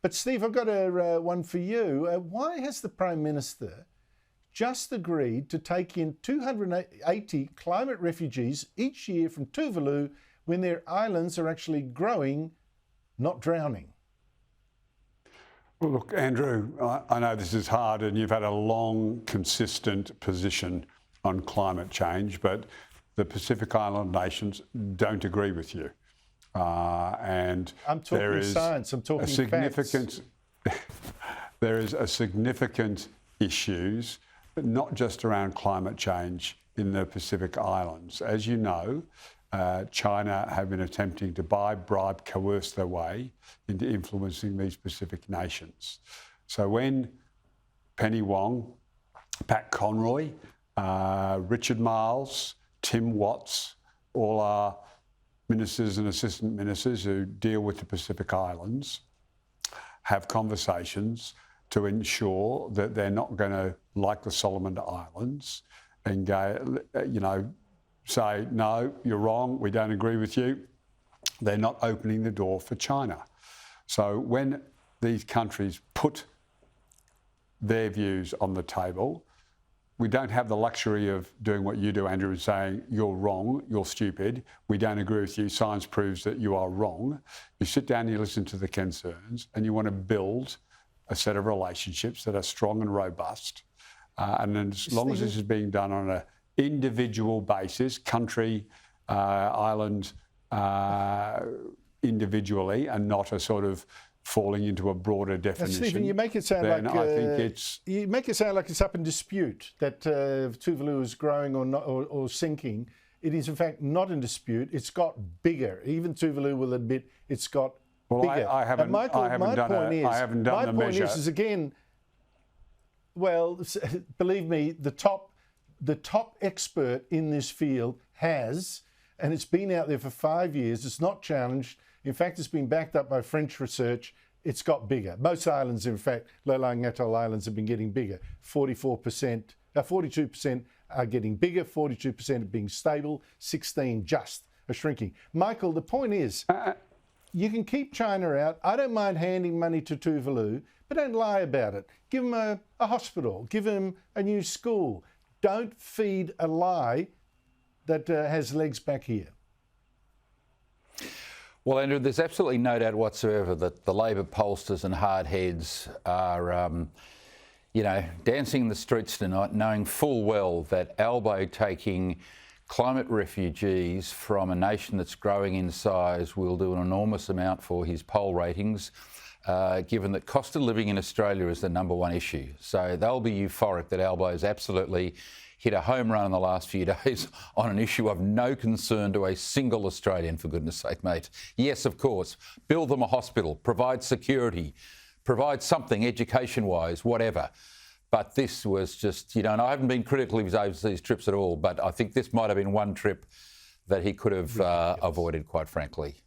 But Steve, I've got one for you. Why has the Prime Minister just agreed to take in 280 climate refugees each year from Tuvalu when their islands are actually growing, not drowning? Well, look, Andrew, I know this is hard and you've had a long, consistent position on climate change, but the Pacific Island nations don't agree with you. And I'm talking science, I'm talking facts. There is a significant issues, but not just around climate change in the Pacific Islands. As you know, China have been attempting to buy, bribe, coerce their way into influencing these Pacific nations. So when Penny Wong, Pat Conroy, Richard Marles, Tim Watts, all are ministers and assistant ministers who deal with the Pacific Islands, have conversations to ensure that they're not going to, like the Solomon Islands, and go, say, no, you're wrong, we don't agree with you. They're not opening the door for China. So when these countries put their views on the table, we don't have the luxury of doing what you do, Andrew, and saying, you're wrong, you're stupid, we don't agree with you, science proves that you are wrong. You sit down and you listen to the concerns and you want to build a set of relationships that are strong and robust. And as long as this is being done on an individual basis, country, island, individually, and not a sort of falling into a broader definition. Now, Stephen, you make it sound like I think it's up in dispute that Tuvalu is growing or not, or sinking. It is in fact not in dispute. It's got bigger. Even Tuvalu will admit it's got bigger. I haven't done the measure. Is again, well, believe me, the top expert in this field has, and it's been out there for 5 years. It's not challenged. In fact, it's been backed up by French research. It's got bigger. Most islands, in fact, low-lying atoll islands have been getting bigger. 42% are getting bigger, 42% are being stable, 16 just are shrinking. Michael, the point is, you can keep China out. I don't mind handing money to Tuvalu, but don't lie about it. Give them a hospital. Give them a new school. Don't feed a lie that has legs back here. Well, Andrew, there's absolutely no doubt whatsoever that the Labor pollsters and hardheads are, dancing in the streets tonight, knowing full well that Albo taking climate refugees from a nation that's growing in size will do an enormous amount for his poll ratings, given that cost of living in Australia is the #1 issue. So they'll be euphoric that Albo has absolutely hit a home run in the last few days on an issue of no concern to a single Australian, for goodness sake, mate. Yes, of course, build them a hospital, provide security, provide something education-wise, whatever. But this was just, and I haven't been critical of his overseas trips at all, but I think this might have been one trip that he could have avoided, quite frankly.